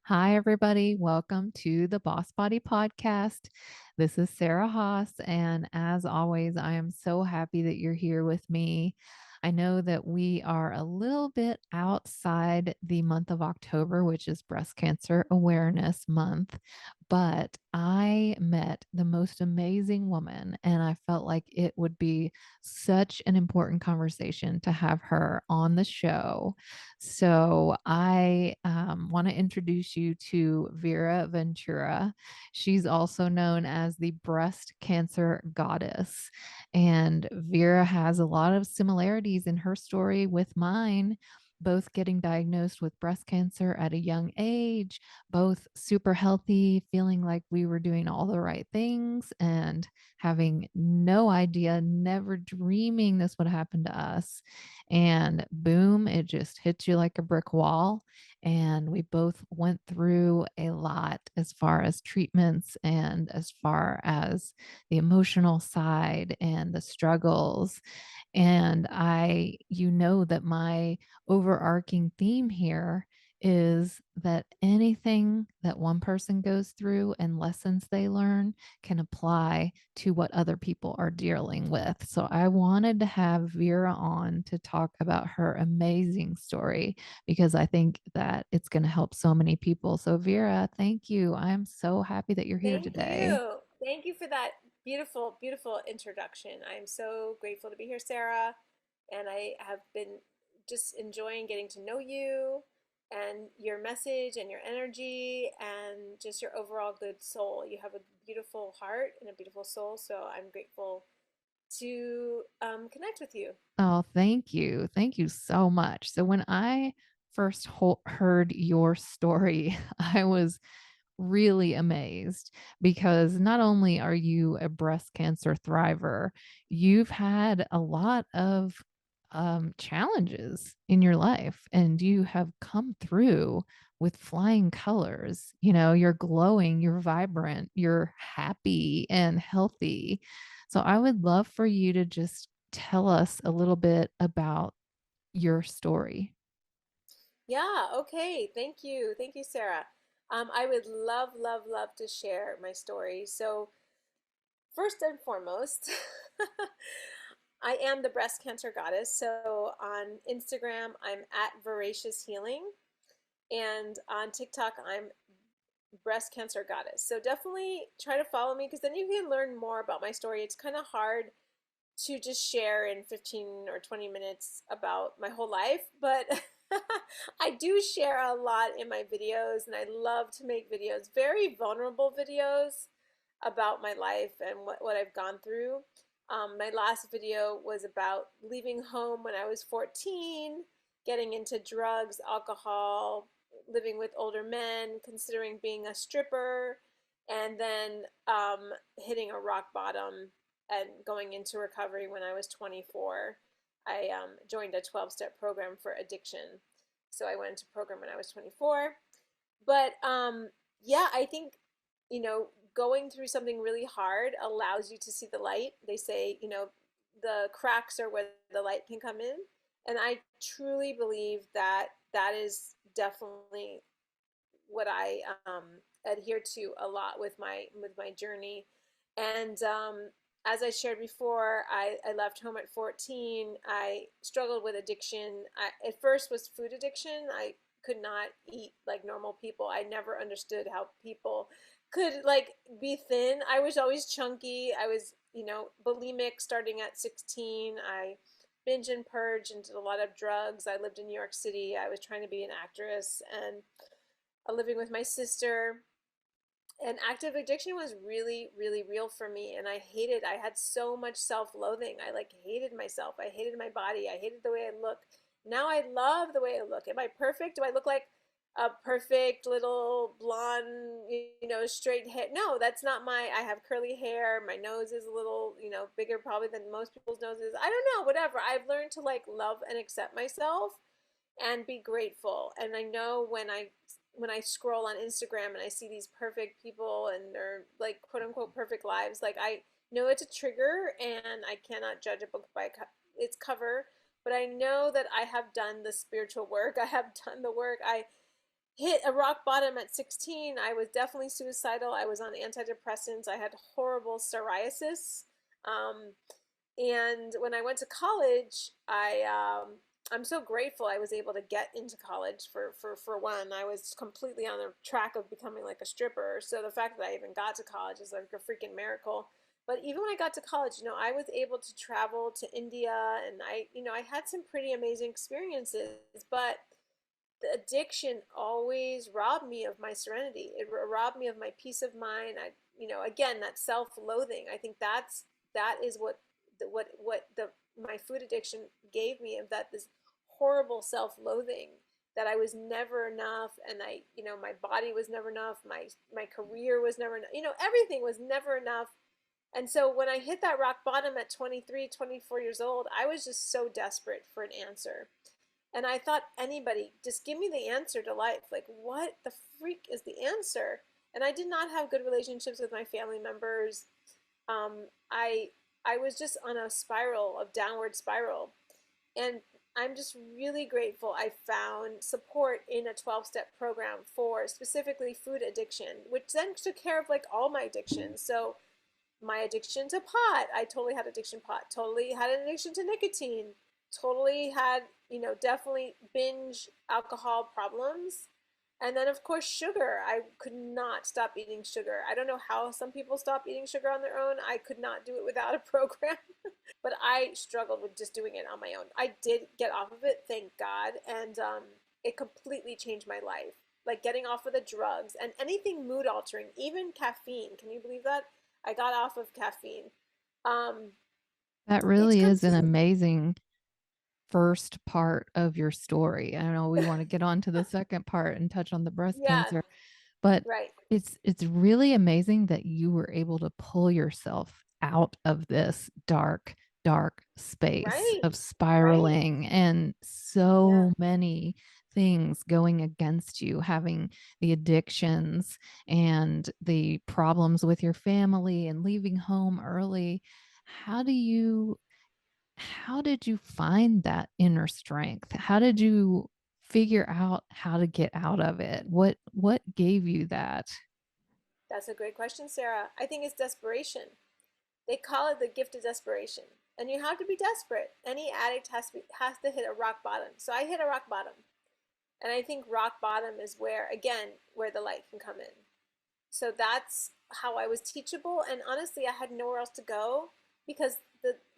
Hi, everybody. Welcome to the Boss Body Podcast. This is Sarah Haas. And as always, I am so happy that you're here with me. I know that we are a little bit outside the month of October, which is Breast Cancer Awareness Month, but I met the most amazing woman, and I felt like it would be such an important conversation to have her on the show. So I want to introduce you to Vera Ventura. She's also known as the breast cancer goddess. And Vera has a lot of similarities in her story with mine. Both getting diagnosed with breast cancer at a young age, both super healthy, feeling like we were doing all the right things, and having no idea, never dreaming this would happen to us. And boom, it just hits you like a brick wall. And we both went through a lot as far as treatments and as far as the emotional side and the struggles. And you know that my overarching theme here is that anything that one person goes through and lessons they learn can apply to what other people are dealing with. So I wanted to have Vera on to talk about her amazing story because I think that it's going to help so many people. So, Vera, thank you. I'm so happy that you're here Thank today. you. Thank you for that beautiful, beautiful introduction. I'm so grateful to be here, Sarah. And I have been just enjoying getting to know you and your message and your energy and just your overall good soul. You have a beautiful heart and a beautiful soul. So I'm grateful to connect with you. Oh, thank you. Thank you so much. So, when I first heard your story, I was really amazed because not only are you a breast cancer thriver, you've had a lot of challenges in your life and you have come through with flying colors. You know, you're glowing, you're vibrant, you're happy and healthy. So I would love for you to just tell us a little bit about your story. Yeah, okay. Thank you. Thank you, Sarah. I would love, love, love to share my story. So, first and foremost, I am the breast cancer goddess. So on Instagram, I'm at Voracious Healing. And on TikTok, I'm breast cancer goddess. So definitely try to follow me because then you can learn more about my story. It's kind of hard to just share in 15 or 20 minutes about my whole life, but I do share a lot in my videos and I love to make videos, very vulnerable videos about my life and what I've gone through. My last video was about leaving home when I was 14, getting into drugs, alcohol, living with older men, considering being a stripper, and then hitting a rock bottom and going into recovery when I was 24. I joined a 12-step program for addiction. So I went into program when I was 24. But yeah, I think, going through something really hard allows you to see the light. They say, the cracks are where the light can come in. And I truly believe that that is definitely what I adhere to a lot with my journey. And as I shared before, I left home at 14. I struggled with addiction. At first was food addiction. I could not eat like normal people. I never understood how people could like be thin. I was always chunky. I was, bulimic starting at 16. I binge and purge and did a lot of drugs. I lived in New York City. I was trying to be an actress and living with my sister. And active addiction was really, really real for me. And I had so much self loathing. I like hated myself. I hated my body. I hated the way I look. Now I love the way I look. Am I perfect? Do I look like a perfect little blonde, straight hair? No, that's not I have curly hair. My nose is a little, bigger probably than most people's noses. I don't know, whatever. I've learned to like love and accept myself and be grateful. And I know when I scroll on Instagram and I see these perfect people and their like quote unquote perfect lives, like I know it's a trigger and I cannot judge a book by its cover, but I know that I have done the spiritual work. I have done the work. I hit a rock bottom at 16. I was definitely suicidal. I was on antidepressants. I had horrible psoriasis. Um, and when I went to college, I'm so grateful I was able to get into college for one. I was completely on the track of becoming like a stripper. So the fact that I even got to college is like a freaking miracle. But even when I got to college, I was able to travel to India, and I had some pretty amazing experiences, but the addiction always robbed me of my serenity. It robbed me of my peace of mind. Again, that self-loathing. I think that is what my food addiction gave me, of that this horrible self-loathing, that I was never enough, and my body was never enough, my career was never enough, everything was never enough. And so when I hit that rock bottom at 23, 24 years old, I was just so desperate for an answer. And I thought, anybody, just give me the answer to life. Like, what the freak is the answer? And I did not have good relationships with my family members. Um, I I was just on a spiral, of downward spiral. And I'm just really grateful I found support in a 12-step program for specifically food addiction, which then took care of like all my addictions. So my addiction to pot. I totally had addiction to pot. Totally had an addiction to nicotine. Totally had, definitely binge alcohol problems. And then, of course, sugar. I could not stop eating sugar. I don't know how some people stop eating sugar on their own. I could not do it without a program, but I struggled with just doing it on my own. I did get off of it, thank God, and it completely changed my life. Like getting off of the drugs and anything mood altering, even caffeine. Can you believe that? I got off of caffeine. Um, That it's really is an complete. amazing first part of your story. I know we want to get on to the second part and touch on the breast Yeah, cancer, but right, it's really amazing that you were able to pull yourself out of this dark space right, of right. spiraling and Yeah, so many things going against you, having the addictions and the problems with your family and leaving home early. How do you how did you find that inner strength? How did you figure out how to get out of it? What gave you that? that's a great question, Sarah. I think it's desperation. They call it the gift of desperation. And you have to be desperate. Any addict has to hit a rock bottom. So I hit a rock bottom. And I think rock bottom is where, again, where the light can come in. So that's how I was teachable. And honestly, I had nowhere else to go, because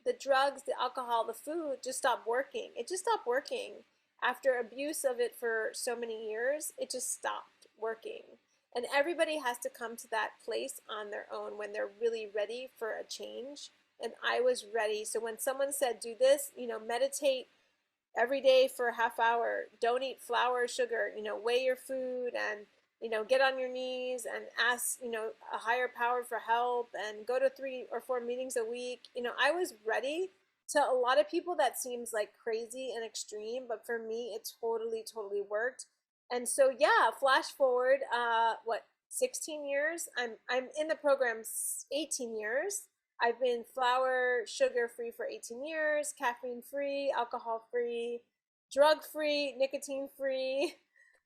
the drugs, the alcohol, the food just stopped working. It just stopped working. After abuse of it for so many years, it just stopped working. And everybody has to come to that place on their own when they're really ready for a change. And I was ready. So when someone said, do this, meditate every day for a half hour, don't eat flour or sugar, weigh your food, and get on your knees and ask a higher power for help, and go to 3 or 4 meetings a week. I was ready. To a lot of people that seems like crazy and extreme, but for me it totally worked. And so yeah, flash forward, what, 16 years. I'm in the program 18 years. I've been flour, sugar free for 18 years, caffeine free, alcohol free, drug free, nicotine free.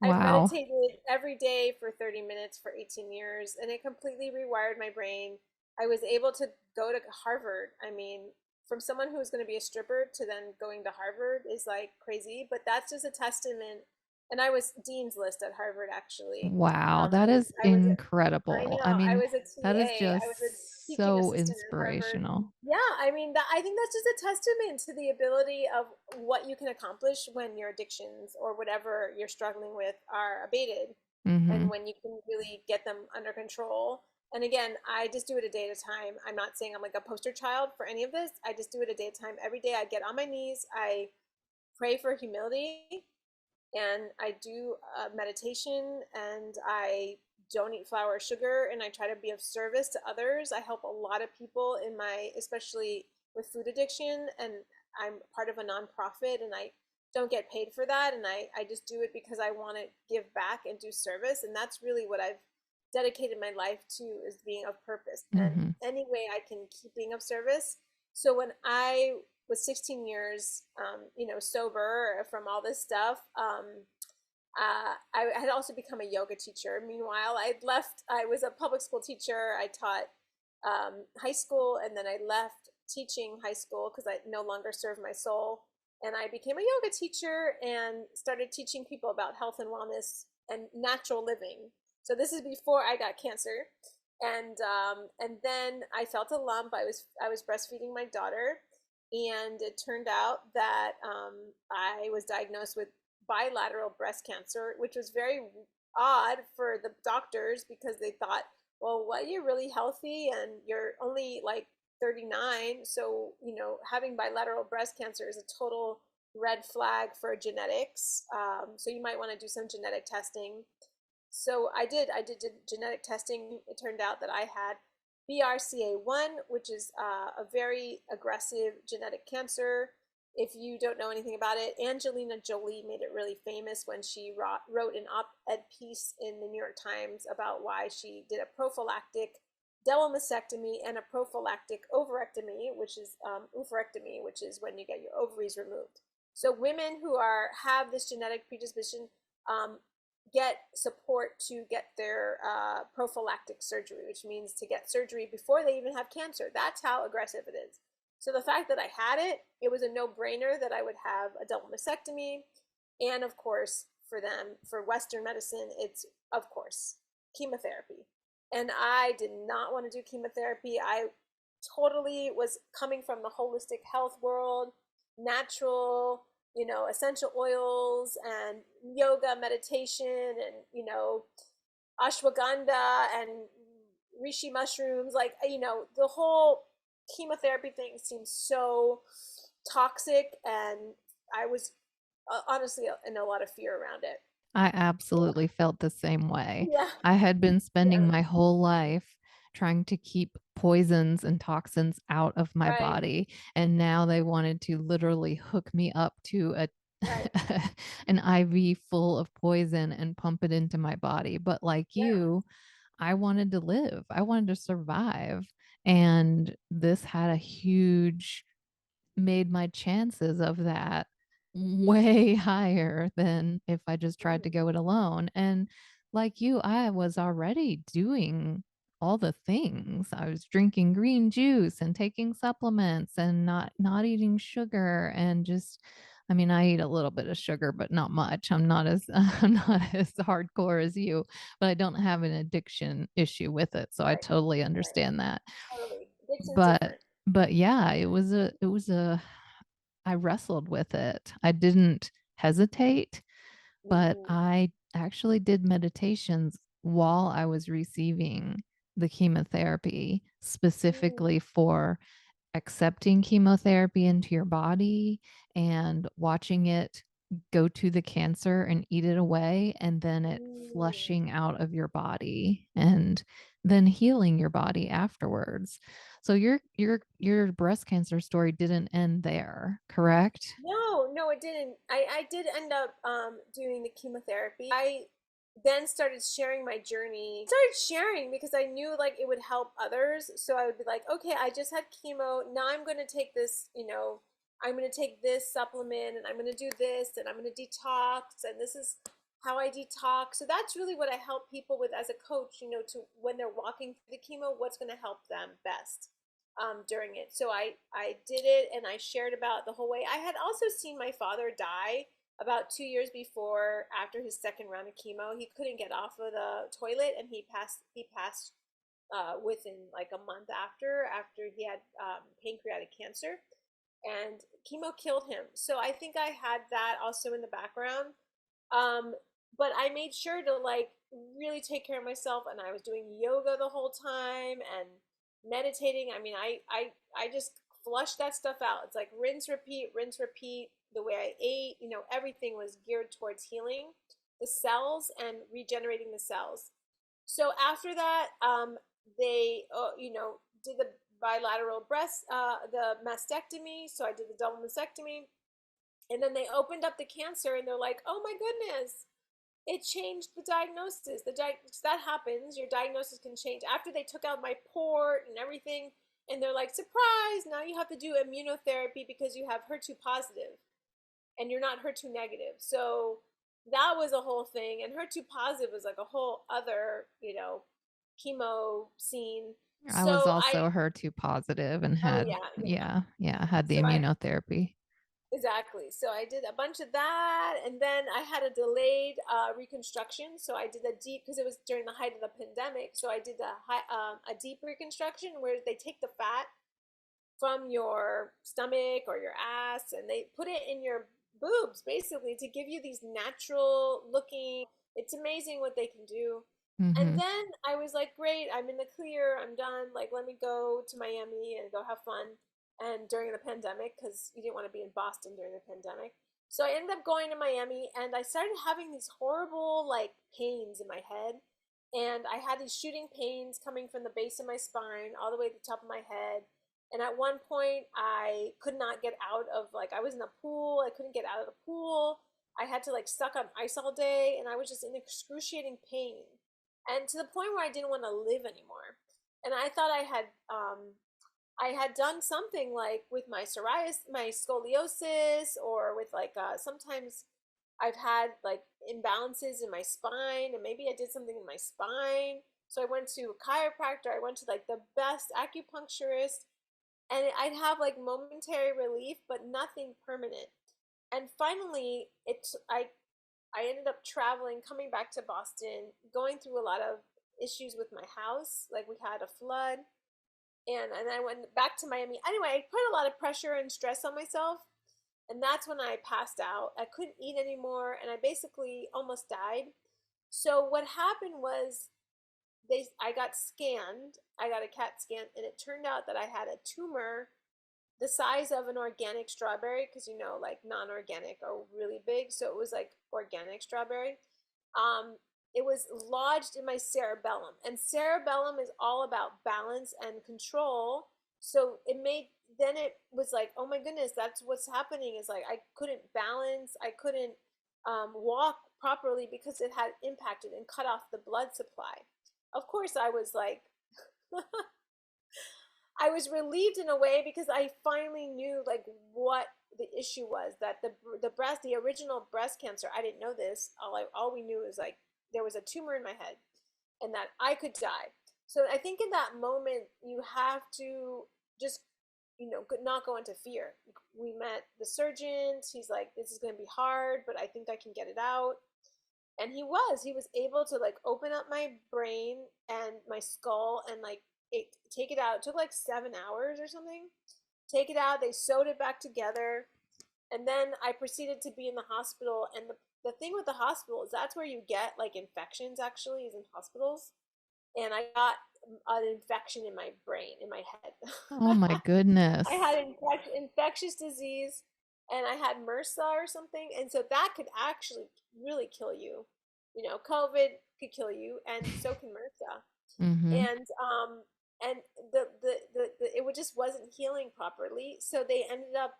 I've Wow. meditated every day for 30 minutes for 18 years, and it completely rewired my brain. I was able to go to Harvard. I mean, from someone who was going to be a stripper to then going to Harvard is like crazy, but that's just a testament. And I was dean's list at Harvard, actually. Wow, I that was is I was I incredible. I know. I mean, was a that is TA. I was a just teaching so assistant at Harvard. inspirational. Yeah, I mean, I think that's just a testament to the ability of what you can accomplish when your addictions or whatever you're struggling with are abated, and Mhm. when you can really get them under control. And again, I just do it a day at a time. I'm not saying I'm like a poster child for any of this. I just do it a day at a time. Every day I get on my knees, I pray for humility, and I do meditation, and I don't eat flour or sugar, and I try to be of service to others. I help a lot of people in my, especially with food addiction, and I'm part of a nonprofit, and I don't get paid for that, and I just do it because I want to give back and do service, and that's really what I've dedicated my life to, is being of purpose, and Mhm. any way I can keep being of service. So when I was 16 years, sober from all this stuff. I had also become a yoga teacher. Meanwhile, I was a public school teacher. I taught high school, and then I left teaching high school because I no longer served my soul. And I became a yoga teacher and started teaching people about health and wellness and natural living. So this is before I got cancer, and then I felt a lump. I was breastfeeding my daughter, and it turned out that I was diagnosed with bilateral breast cancer, which was very odd for the doctors because they thought, well, what, you're really healthy and you're only like 39. So, having bilateral breast cancer is a total red flag for genetics. So you might want to do some genetic testing. So I did genetic testing. It turned out that I had BRCA1, which is a very aggressive genetic cancer. If you don't know anything about it, Angelina Jolie made it really famous when she wrote an op-ed piece in the New York Times about why she did a prophylactic double mastectomy and a prophylactic ovarectomy, which is oophorectomy, which is when you get your ovaries removed. So women who have this genetic predisposition um, get support to get their prophylactic surgery, which means to get surgery before they even have cancer. That's how aggressive it is. So the fact that I had it, it was a no-brainer that I would have a double mastectomy. And of course, for them, for Western medicine, it's, of course, chemotherapy. And I did not want to do chemotherapy. I totally was coming from the holistic health world, natural, essential oils and yoga, meditation, and, ashwagandha and reishi mushrooms. Like, the whole chemotherapy thing seems so toxic. And I was honestly in a lot of fear around it. I absolutely felt the same way. Yeah, I had been spending yeah, my whole life trying to keep poisons and toxins out of my right, body, and now they wanted to literally hook me up to a right, an IV full of poison and pump it into my body. But like yeah, you, I wanted to live. I wanted to survive. And this had a huge made my chances of that way higher than if I just tried to mm, go it alone. And like you, I was already doing all the things. I was drinking green juice and taking supplements and not eating sugar and just I mean, I eat a little bit of sugar, but not much. I'm not as I'm not as hardcore as you, but I don't have an addiction issue with it. So I right, totally right, understand that. totally. Addiction's But different. but yeah, it was a I wrestled with it. I didn't hesitate, but Mm, I actually did meditations while I was receiving the chemotherapy, mm, specifically for accepting chemotherapy into your body and watching it go to the cancer and eat it away and then it mm. flushing out of your body and then healing your body afterwards. So your breast cancer story didn't end there, correct? No, no, it didn't. I did end up doing the chemotherapy. I then started sharing my journey. Started sharing because I knew like it would help others. So I would be like, okay, I just had chemo. Now I'm going to take this, I'm going to take this supplement and I'm going to do this and I'm going to detox and this is how I detox. So that's really what I help people with as a coach, to when they're walking through the chemo, what's going to help them best during it. So I did it and I shared about the whole way. I had also seen my father die about 2 years before after his second round of chemo. He couldn't get off of the toilet and he passed within like a month after he had pancreatic cancer, and chemo killed him. So I think I had that also in the background. Um, but I made sure to like really take care of myself, and I was doing yoga the whole time and meditating. I mean, I just flushed that stuff out. It's like rinse, repeat. The way I ate, everything was geared towards healing the cells and regenerating the cells. So after that, they, did the bilateral the mastectomy. So I did the double mastectomy, and then they opened up the cancer, and they're like, "Oh my goodness, it changed the diagnosis." That happens. Your diagnosis can change after they took out my port and everything, and they're like, "Surprise! Now you have to do immunotherapy because you have HER2 positive and you're not HER2 negative." So that was a whole thing. And HER2 positive was like a whole other, chemo scene. I was So I, also HER2 positive and oh had, yeah, yeah. yeah, had the So I, immunotherapy. exactly. So I did a bunch of that, and then I had a delayed reconstruction. So I did a deep, because it was during the height of the pandemic. So I did a deep reconstruction where they take the fat from your stomach or your ass and they put it in your boobs basically to give you these natural looking. It's amazing what they can do. And Mhm. then I was like, great, I'm in the clear, I'm done, like let me go to Miami and go have fun. And during the pandemic, because you didn't want to be in Boston during the pandemic, so I ended up going to Miami and I started having these horrible like pains in my head. And I had these shooting pains coming from the base of my spine all the way to the top of my head. And at one point, I could not get out of, like, I was in a pool. I couldn't get out of the pool. I had to like suck on ice all day, and I was just in excruciating pain, and to the point where I didn't want to live anymore. And I thought I had done something like with my psoriasis, my scoliosis, or with like sometimes I've had like imbalances in my spine, and maybe I did something in my spine. So I went to a chiropractor. I went to like the best acupuncturist, and I'd have like momentary relief, but nothing permanent. And finally, I ended up traveling, coming back to Boston, going through a lot of issues with my house. Like we had a flood, and I went back to Miami. Anyway, I put a lot of pressure and stress on myself, and that's when I passed out. I couldn't eat anymore, and I basically almost died. So what happened was I got scanned. I got a CAT scan, and it turned out that I had a tumor the size of an organic strawberry, because like non-organic are really big, so it was like organic strawberry. um it was lodged in my cerebellum, and cerebellum is all about balance and control. So it was like, oh my goodness, that's what's happening, is like I couldn't balance, I couldn't walk properly because it had impacted and cut off the blood supply. Of course I was like I was relieved in a way, because I finally knew like what the issue was, that the original breast cancer, I didn't know this. All we knew is like there was a tumor in my head and that I could die. So I think in that moment you have to just not go into fear. We met the surgeon. He's like, this is going to be hard, but I think I can get it out. And he was able to like open up my brain and my skull and like take it out. It took like 7 hours or something. Take it out. They sewed it back together, and then I proceeded to be in the hospital. And the thing with the hospital is that's where you get like infections. Actually, is in hospitals. And I got an infection in my brain, in my head. Oh my I goodness. had infectious disease, and I had MRSA or something, and so that could actually really kill you. COVID could kill you, and so can MRSA. Mhm. And it just wasn't healing properly, so they ended up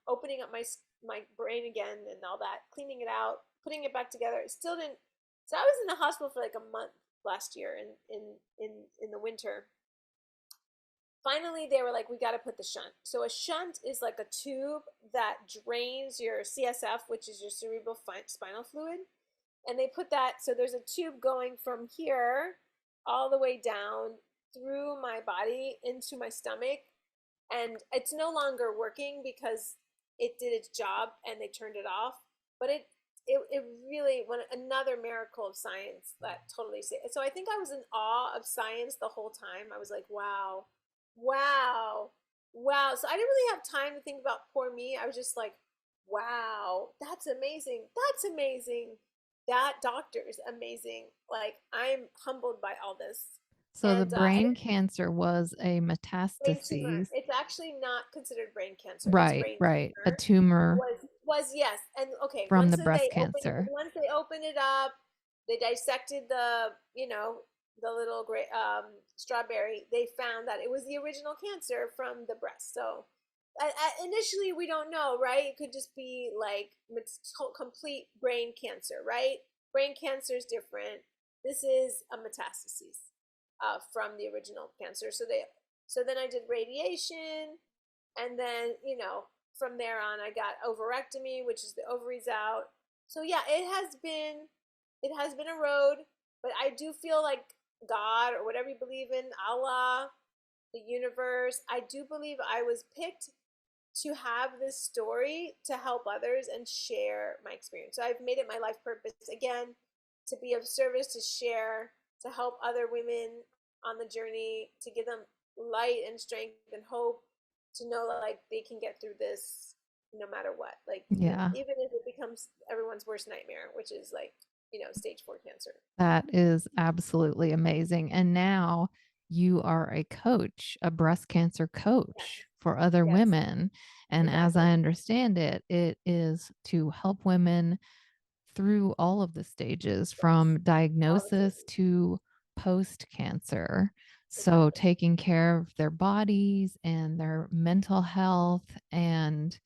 opening up my brain again and all that, cleaning it out, putting it back together. It still didn't. So I was in the hospital for like a month last year in the winter. Finally they were like, we got to put the shunt. So a shunt is like a tube that drains your CSF, which is your cerebral spinal fluid. And they put that, so there's a tube going from here all the way down through my body into my stomach. And it's no longer working because it did its job and they turned it off. But it really, when another miracle of science that totally saved. So I think I was in awe of science the whole time. I was like, wow, wow, wow. So I didn't really have time to think about poor me. I was just like, wow, that's amazing, that's amazing, that doctor is amazing. Like, I'm humbled by all this. So the And brain cancer was a brain tumor. metastases. It's actually not considered brain cancer. It's Right, brain right. A tumor. tumor Was yes, and okay. from the breast cancer. Once they opened it up, they dissected the little gray strawberry. They found that it was the original cancer from the breast. So initially we don't know, right? It could just be like complete brain cancer, right? Brain cancer is different. This is a metastasis from the original cancer. So then I did radiation, and then from there on I got ovarectomy, which is the ovaries out. So yeah, it has been a road, but I do feel like God, or whatever you believe in, Allah, the universe, I do believe I was picked to have this story to help others and share my experience. So I've made it my life purpose again to be of service, to share, to help other women on the journey, to give them light and strength and hope, to know like they can get through this no matter what. Like, Yeah. even if it becomes everyone's worst nightmare, which is like, stage 4 cancer. That is absolutely amazing. And now you are a coach, a breast cancer Yes. coach for other Yes, women. And as I exactly. understand it, it is to help women through all of the stages Yes. from All the diagnosis stages. to post cancer. So, Exactly. taking care of their bodies and their mental health, and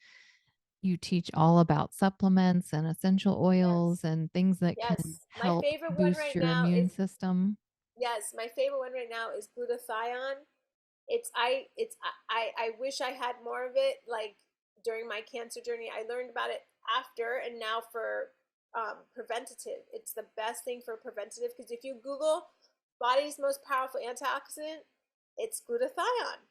you teach all about supplements and essential Yes. oils and things that can Yes. My help favorite one boost right your now immune is system. yes, my favorite one right now is glutathione. I wish I had more of it like during my cancer journey. I learned about it after, and now for preventative. It's the best thing for preventative because if you Google body's most powerful antioxidant, it's glutathione.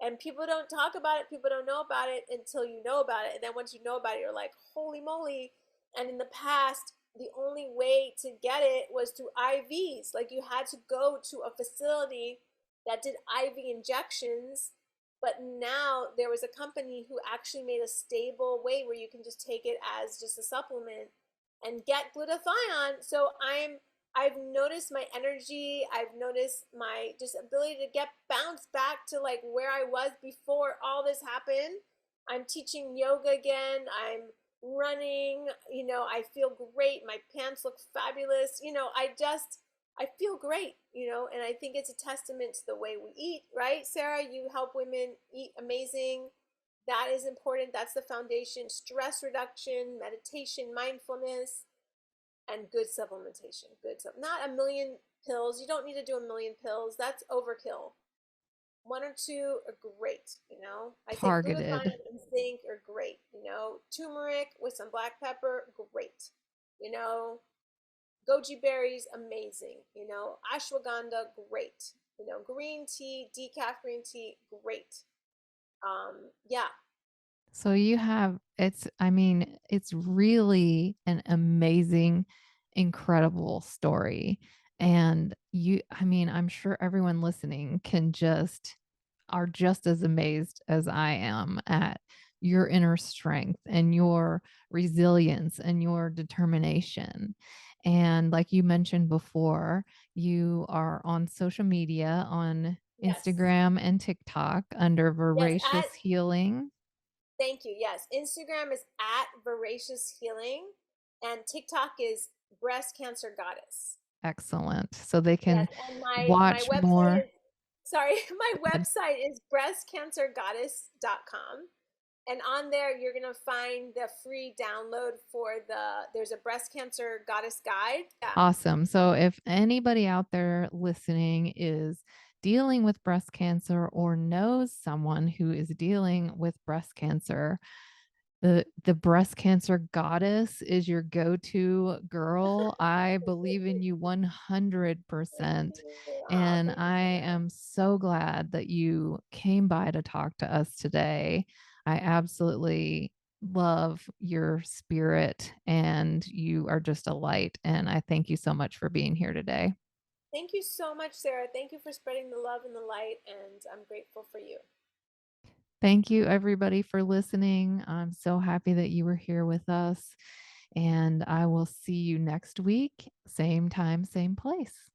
And people don't talk about it, people don't know about it until you know about it. And then once you know about it, you're like, holy moly. And in the past, the only way to get it was through IVs. Like, you had to go to a facility that did IV injections. But now there was a company who actually made a stable way where you can just take it as just a supplement and get glutathione. So I've noticed my energy, I've noticed my just ability to get bounced back to like where I was before all this happened. I'm teaching yoga again. I'm running, I feel great. My pants look fabulous. I feel great, and I think it's a testament to the way we eat, right? Sarah, you help women eat amazing. That is important. That's the foundation. Stress reduction, meditation, mindfulness, and good supplementation. Not a million pills. You don't need to do a million pills. That's overkill. One or two are great. I say Targeted. glutathione and zinc are great. Turmeric with some black pepper, great. You know, goji berries, amazing. Ashwagandha, great. Green tea, decaf green tea, great. Yeah. So you have I mean, it's really an amazing, incredible story. And I mean, I'm sure everyone listening are just as amazed as I am at your inner strength and your resilience and your determination. And like you mentioned before, you are on social media on Yes. Instagram and TikTok under Yes. Voracious Healing. Thank you. Yes. Instagram is at Voracious Healing, and TikTok is Breast Cancer Goddess. Excellent. So they Yes. can And my watch website more. is, sorry, my website is breastcancergoddess.com. And on there, you're going to find the free download there's a breast cancer goddess guide. Yeah. Awesome. So if anybody out there listening is dealing with breast cancer or knows someone who is dealing with breast cancer, the breast cancer goddess is your go-to girl. I believe in you Thank 100%. you. Oh, And thank you, I Sarah. am so glad that you came by to talk to us today. I absolutely love your spirit, and you are just a light. And I thank you so much for being here today. Thank you so much, Sarah. Thank you for spreading the love and the light, and I'm grateful for you. Thank you, everybody, for listening. I'm so happy that you were here with us. And I will see you next week, same time, same place.